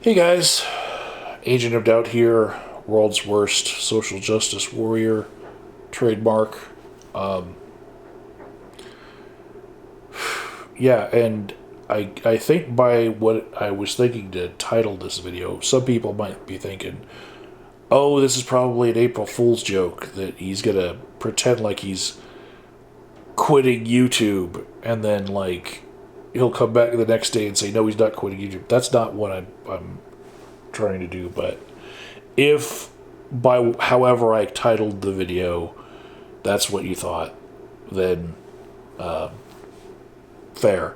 Hey guys, Agent of Doubt here, world's worst social justice warrior, trademark. Um, yeah, and I think by what I was thinking to title this video, some people might be thinking, oh, this is probably an April Fool's joke that he's gonna pretend like he's quitting YouTube and then he'll come back the next day and say, no, he's not quitting YouTube. That's not what I'm trying to do, but if by however I titled the video, that's what you thought, then fair.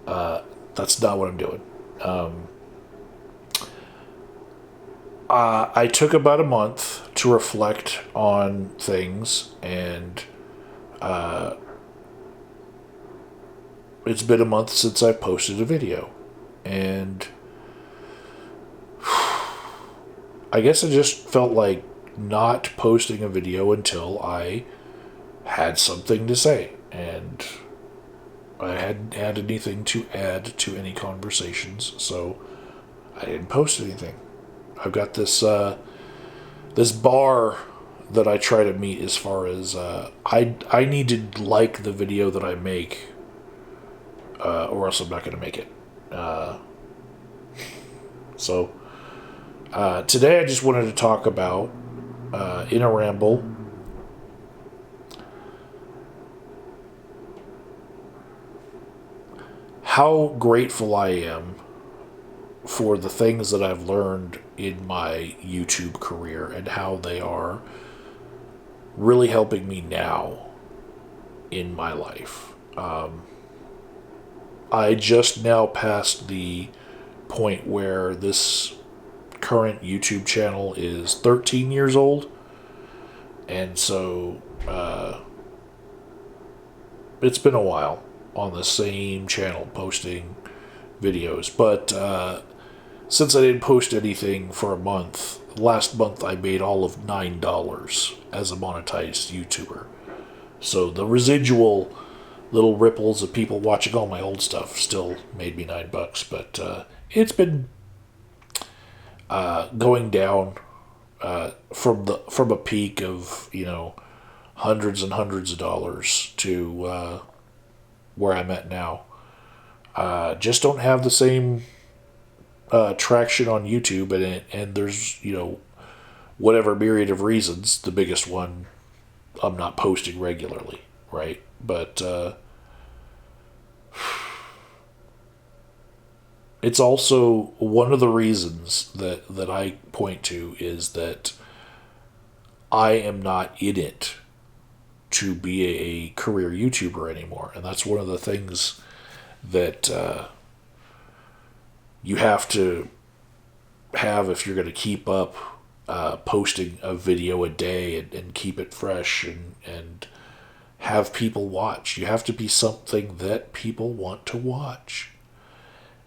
That's not what I'm doing. I took about a month to reflect on things, and it's been a month since I posted a video. And I guess I just felt like not posting a video until I had something to say. And I hadn't had anything to add to any conversations, so I didn't post anything. I've got this bar that I try to meet as far as I need to like the video that I make, or else I'm not going to make it. So today I just wanted to talk about in a ramble how grateful I am for the things that I've learned in my YouTube career and how they are really helping me now in my life. I just now passed the point where this current YouTube channel is 13 years old, and so it's been a while on the same channel posting videos, but since I didn't post anything for a month, last month I made all of $9 as a monetized YouTuber. So the residual little ripples of people watching all my old stuff still made me $9, but it's been going down from a peak of hundreds and hundreds of dollars to where I'm at now. Just don't have the same traction on YouTube, and there's whatever myriad of reasons. The biggest one, I'm not posting regularly, right? But it's also one of the reasons that I point to is that I am not in it to be a career YouTuber anymore, and that's one of the things that you have to have if you're going to keep up posting a video a day and keep it fresh and have people watch. You have to be something that people want to watch.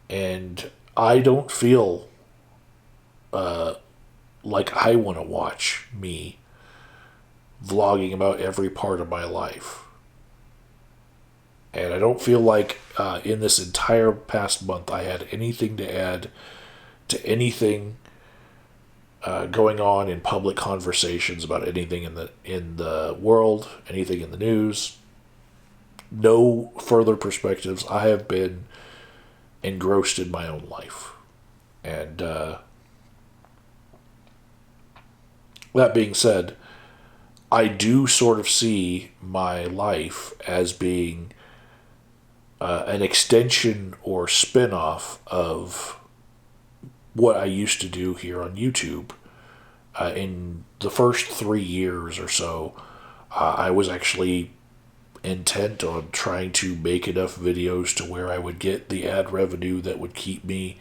And I don't feel like I want to watch me vlogging about every part of my life. And I don't feel like in this entire past month I had anything to add to anything going on in public conversations about anything in the world, anything in the news. No further perspectives. I have been engrossed in my own life. And that being said, I do sort of see my life as being an extension or spin-off of what I used to do here on YouTube. In the first 3 years or so, I was actually intent on trying to make enough videos to where I would get the ad revenue that would keep me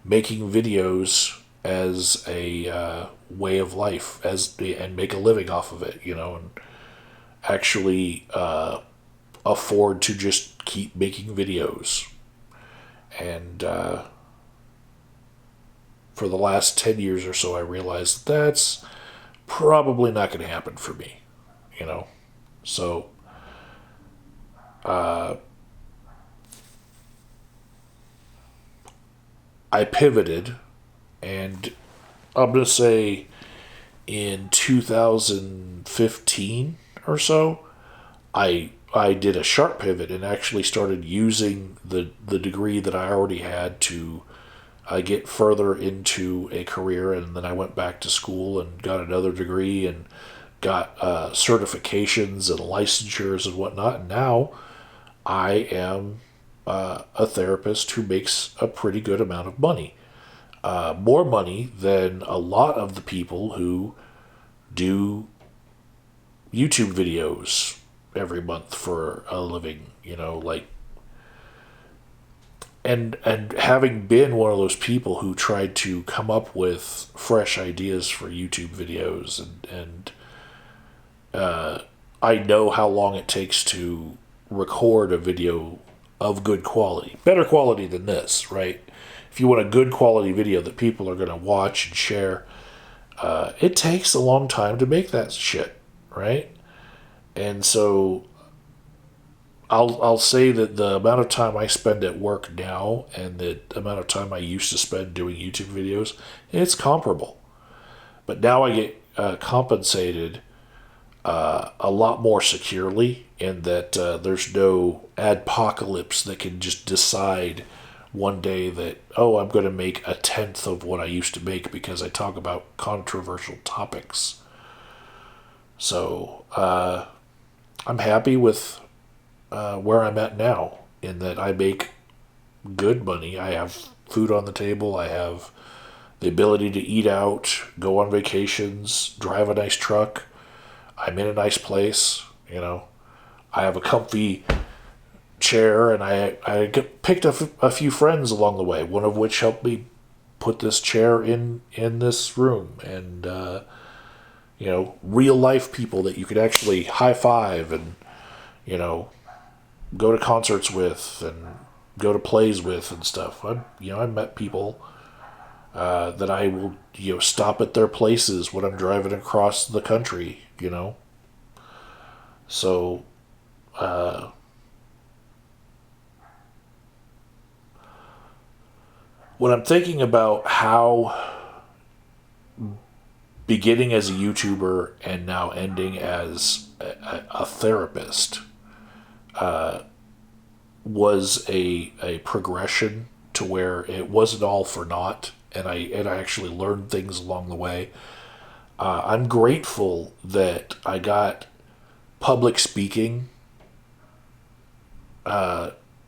making videos as a way of life, and make a living off of it, and actually afford to just keep making videos. And for the last 10 years or so, I realized that's probably not going to happen for me, So I pivoted And I'm going to say in 2015 or so, I did a sharp pivot and actually started using the degree that I already had to get further into a career. And then I went back to school and got another degree and got certifications and licensures and whatnot. And now I am a therapist who makes a pretty good amount of money. More money than a lot of the people who do YouTube videos every month for a living, like. And having been one of those people who tried to come up with fresh ideas for YouTube videos, and I know how long it takes to record a video of good quality, better quality than this, right? If you want a good quality video that people are going to watch and share, it takes a long time to make that shit, right? And so I'll say that the amount of time I spend at work now and the amount of time I used to spend doing YouTube videos, it's comparable. But now I get compensated a lot more securely, in that there's no adpocalypse that can just decide one day that, oh, I'm going to make a tenth of what I used to make because I talk about controversial topics. So I'm happy with where I'm at now, in that I make good money. I have food on the table. I have the ability to eat out, go on vacations, drive a nice truck. I'm in a nice place, I have a comfy chair, and I picked up a few friends along the way, one of which helped me put this chair in this room. And, real life people that you could actually high five and, go to concerts with and go to plays with and stuff. I met people that I will, stop at their places when I'm driving across the country, So, when I'm thinking about how beginning as a YouTuber and now ending as a therapist was a progression to where it wasn't all for naught, and I actually learned things along the way. I'm grateful that I got public speaking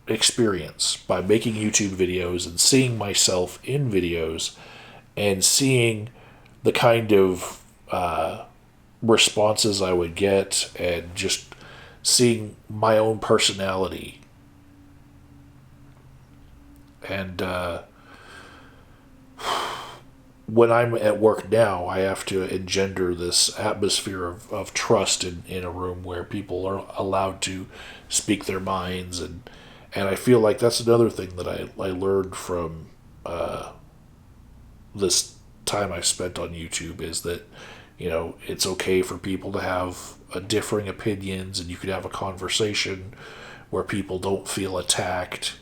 experience by making YouTube videos and seeing myself in videos and seeing the kind of responses I would get, and just seeing my own personality. And when I'm at work now, I have to engender this atmosphere of trust in a room where people are allowed to speak their minds. And I feel like that's another thing that I learned from this time I spent on YouTube, is that, it's okay for people to have differing opinions, and you could have a conversation where people don't feel attacked.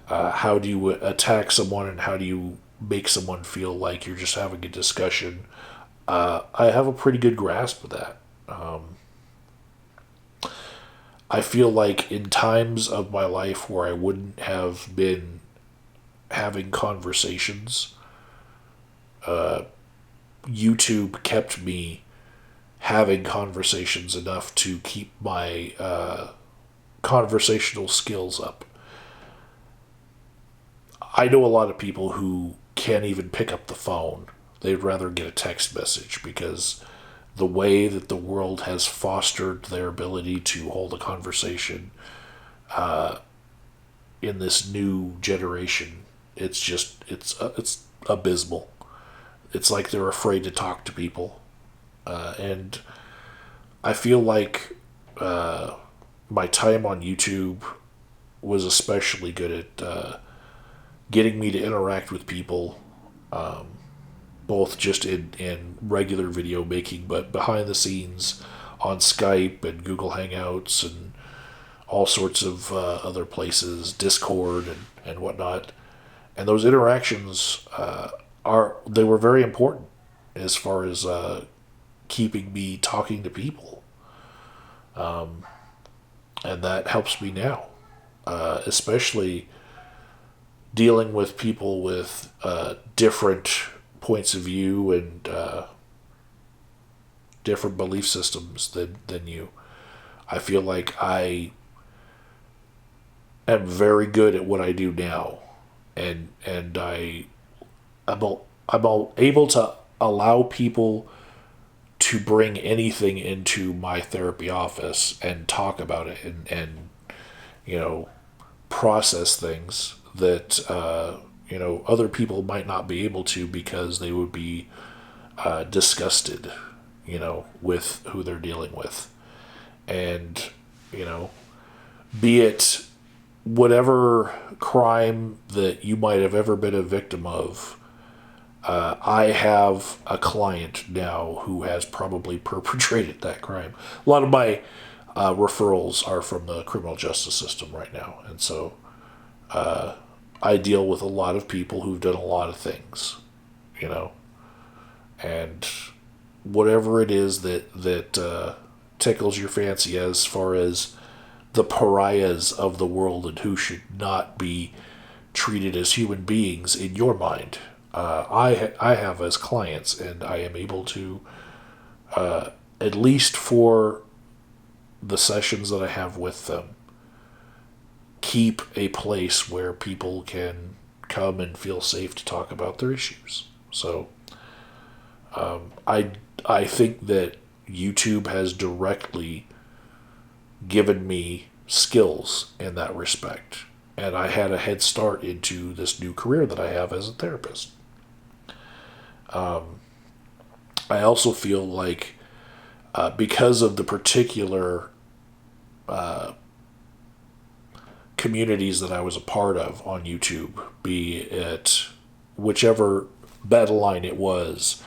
How do you attack someone, and how do you make someone feel like you're just having a discussion? I have a pretty good grasp of that. I feel like in times of my life where I wouldn't have been having conversations, YouTube kept me having conversations enough to keep my conversational skills up. I know a lot of people who can't even pick up the phone. They'd rather get a text message, because the way that the world has fostered their ability to hold a conversation in this new generation, it's abysmal. It's like they're afraid to talk to people. And I feel like my time on YouTube was especially good at getting me to interact with people, both just in regular video making, but behind the scenes on Skype and Google Hangouts and all sorts of other places, Discord and whatnot. And those interactions they were very important as far as keeping me talking to people, and that helps me now, especially dealing with people with different points of view and different belief systems than you. I feel like I am very good at what I do now, and I'm able to allow people to bring anything into my therapy office and talk about it and you know process things that other people might not be able to because they would be disgusted with who they're dealing with, and be it whatever crime that you might have ever been a victim of. I have a client now who has probably perpetrated that crime. A lot of my referrals are from the criminal justice system right now, and so I deal with a lot of people who've done a lot of things, and whatever it is that tickles your fancy as far as the pariahs of the world and who should not be treated as human beings in your mind. I have as clients, and I am able to, at least for the sessions that I have with them, keep a place where people can come and feel safe to talk about their issues. So I think that YouTube has directly given me skills in that respect, and I had a head start into this new career that I have as a therapist. I also feel like because of the particular communities that I was a part of on YouTube, be it whichever battle line it was,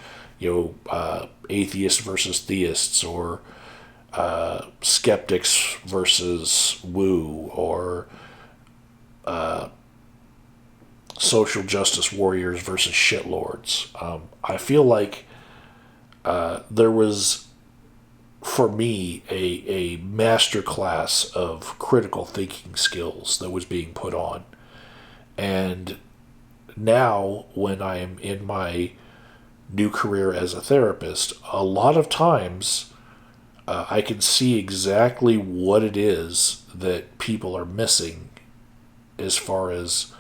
atheists versus theists, or skeptics versus woo, or social justice warriors versus shitlords. I feel like there was, for me, a master class of critical thinking skills that was being put on. And now, when I am in my new career as a therapist, a lot of times I can see exactly what it is that people are missing as far as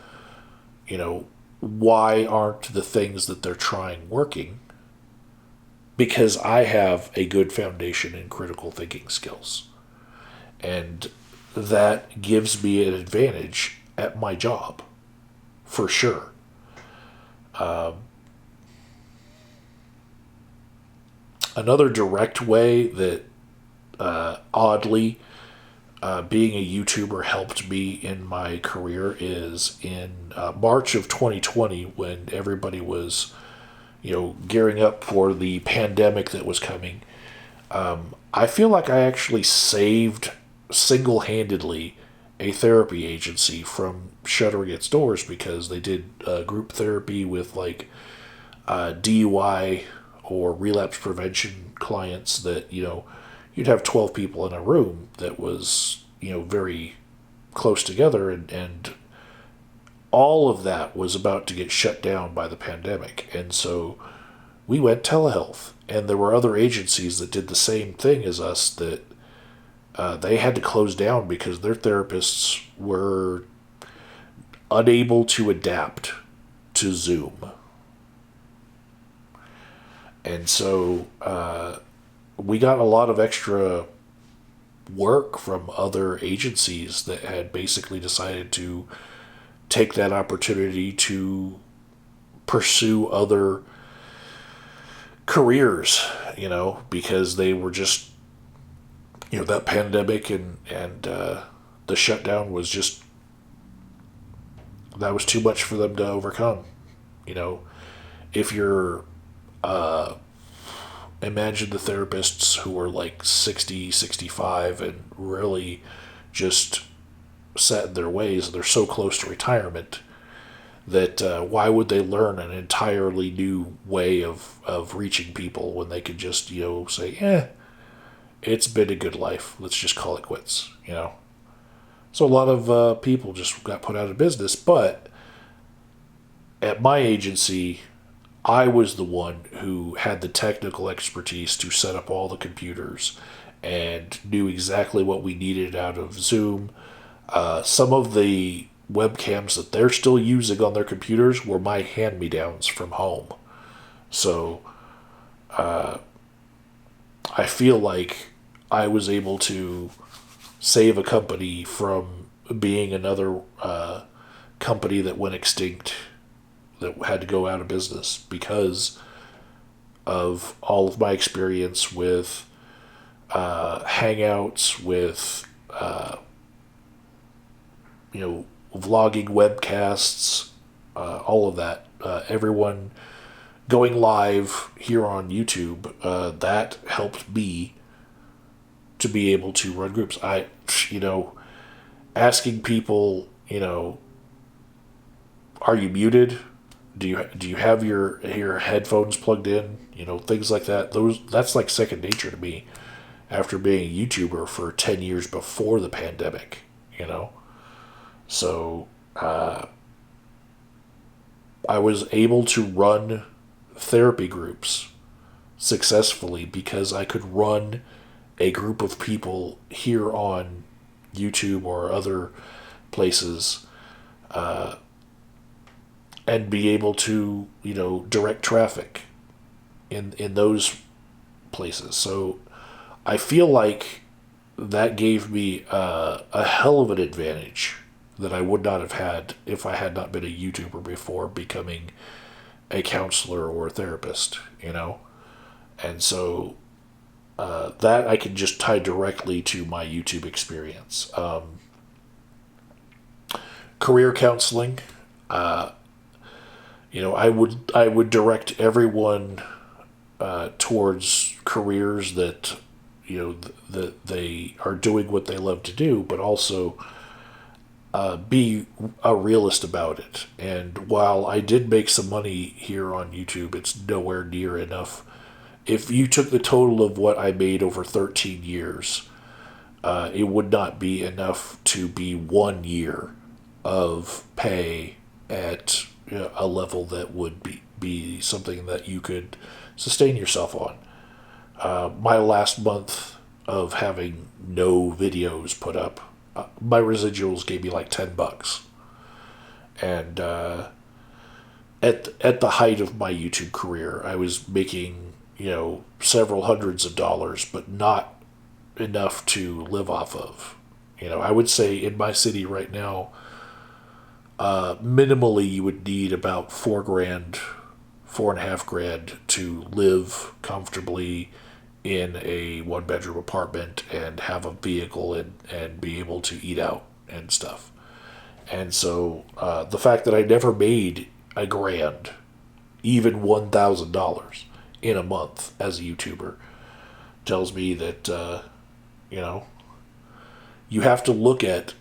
why aren't the things that they're trying working? Because I have a good foundation in critical thinking skills. And that gives me an advantage at my job, for sure. Another direct way that, oddly, being a YouTuber helped me in my career is in March of 2020, when everybody was, gearing up for the pandemic that was coming. I feel like I actually saved single-handedly a therapy agency from shuttering its doors, because they did group therapy with DUI or relapse prevention clients that, you'd have 12 people in a room that was, very close together, and all of that was about to get shut down by the pandemic. And so we went telehealth, and there were other agencies that did the same thing as us that they had to close down because their therapists were unable to adapt to Zoom. And so we got a lot of extra work from other agencies that had basically decided to take that opportunity to pursue other careers, because they were just, that pandemic and the shutdown was just, that was too much for them to overcome. If you're, imagine the therapists who were like 60, 65 and really just set in their ways, and they're so close to retirement that why would they learn an entirely new way of reaching people when they could just, say, it's been a good life. Let's just call it quits. So a lot of people just got put out of business. But at my agency, I was the one who had the technical expertise to set up all the computers and knew exactly what we needed out of Zoom. Some of the webcams that they're still using on their computers were my hand-me-downs from home. So I feel like I was able to save a company from being another company that went extinct, that had to go out of business because of all of my experience with Hangouts, with vlogging, webcasts, all of that. Everyone going live here on YouTube, that helped me to be able to run groups. Asking people, are you muted? Do you have your headphones plugged in? Things like that. That's like second nature to me after being a YouTuber for 10 years before the pandemic, So I was able to run therapy groups successfully because I could run a group of people here on YouTube or other places and be able to, direct traffic in those places. So I feel like that gave me a hell of an advantage that I would not have had if I had not been a YouTuber before becoming a counselor or a therapist, And so that I can just tie directly to my YouTube experience. Career counseling, I would direct everyone towards careers that that they are doing what they love to do, but also be a realist about it. And while I did make some money here on YouTube, it's nowhere near enough. If you took the total of what I made over 13 years, it would not be enough to be 1 year of pay at a level that would be something that you could sustain yourself on. My last month of having no videos put up, my residuals gave me like $10. And at the height of my YouTube career, I was making, several hundreds of dollars, but not enough to live off of. I would say in my city right now, minimally you would need about $4,000, $4,500 to live comfortably in a one-bedroom apartment and have a vehicle and be able to eat out and stuff. And so the fact that I never made $1,000, even $1,000 in a month as a YouTuber, tells me that, you have to look at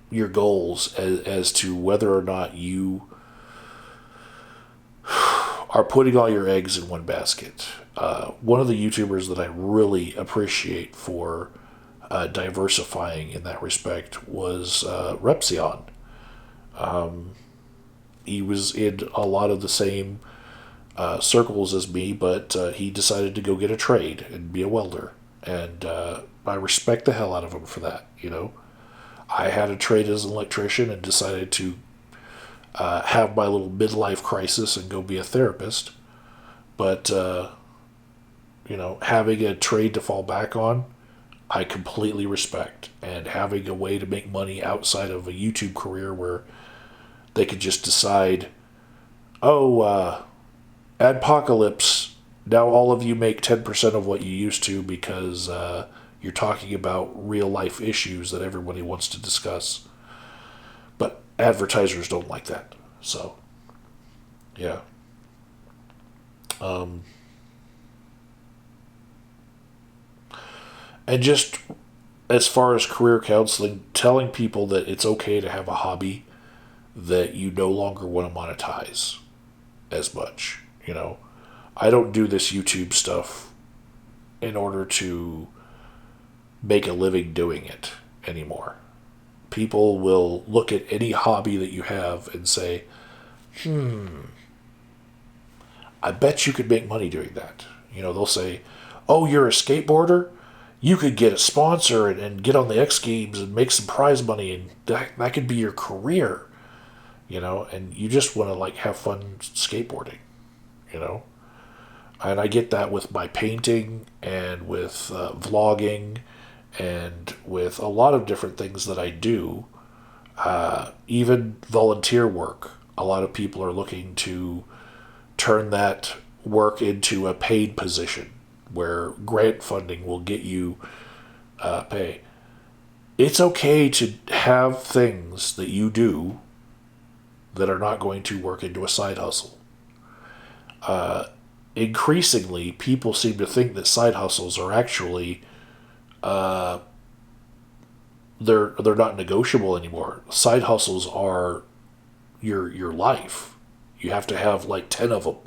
your goals as to whether or not you are putting all your eggs in one basket. One of the YouTubers that I really appreciate for diversifying in that respect was Repsion. He was in a lot of the same circles as me, but he decided to go get a trade and be a welder. And I respect the hell out of him for that, I had a trade as an electrician and decided to have my little midlife crisis and go be a therapist. But, having a trade to fall back on, I completely respect. And having a way to make money outside of a YouTube career where they could just decide, Adpocalypse, now all of you make 10% of what you used to because you're talking about real life issues that everybody wants to discuss. But advertisers don't like that. So, yeah. And just as far as career counseling, telling people that it's okay to have a hobby that you no longer want to monetize as much. I don't do this YouTube stuff in order to make a living doing it anymore. People will look at any hobby that you have and say, I bet you could make money doing that. They'll say, oh, you're a skateboarder? You could get a sponsor and get on the X Games and make some prize money, and that could be your career. And you just want to have fun skateboarding, And I get that with my painting and with vlogging and with a lot of different things that I do, even volunteer work. A lot of people are looking to turn that work into a paid position where grant funding will get you pay. It's okay to have things that you do that are not going to work into a side hustle. Increasingly, people seem to think that side hustles are actually they're not negotiable anymore. Side hustles are your life. You have to have 10 of them,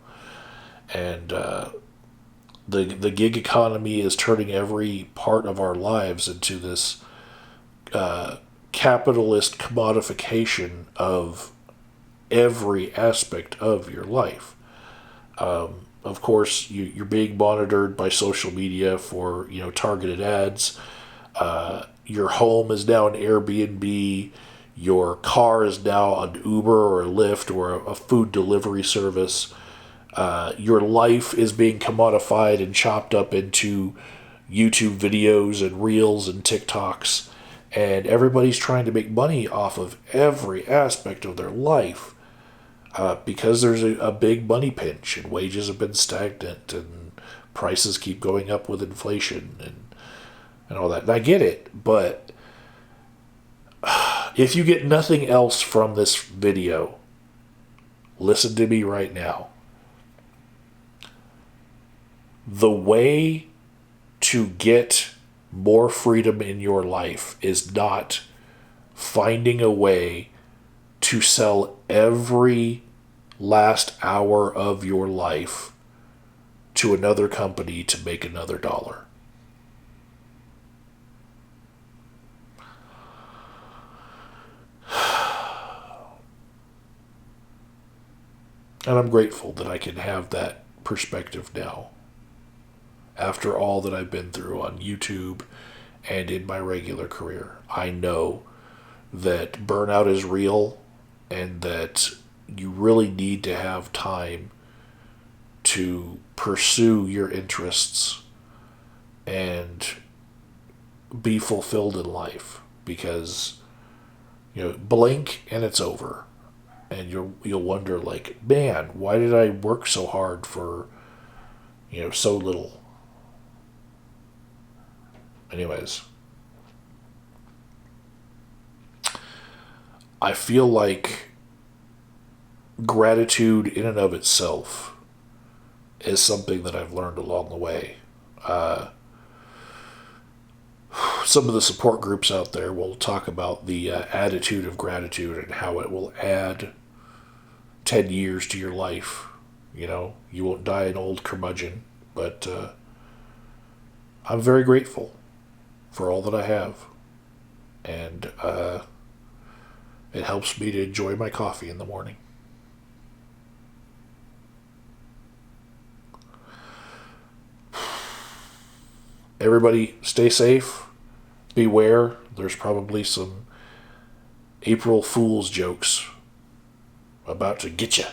and the gig economy is turning every part of our lives into this capitalist commodification of every aspect of your life. Of course, you're being monitored by social media for targeted ads. Your home is now an Airbnb. Your car is now an Uber or a Lyft or a food delivery service. Your life is being commodified and chopped up into YouTube videos and Reels and TikToks. And everybody's trying to make money off of every aspect of their life because there's a big money pinch and wages have been stagnant and prices keep going up with inflation and all that. And I get it, but if you get nothing else from this video, listen to me right now. The way to get more freedom in your life is not finding a way to sell every last hour of your life to another company to make another dollar. And I'm grateful that I can have that perspective now. After all that I've been through on YouTube and in my regular career, I know that burnout is real and that you really need to have time to pursue your interests and be fulfilled in life, because blink and it's over, and you'll wonder man, why did I work so hard for so little? Anyways, I feel like gratitude in and of itself is something that I've learned along the way. Some of the support groups out there will talk about the attitude of gratitude and how it will add 10 years to your life. You won't die an old curmudgeon, but I'm very grateful for all that I have. And it helps me to enjoy my coffee in the morning. Everybody stay safe. Beware. There's probably some April Fool's jokes about to get you.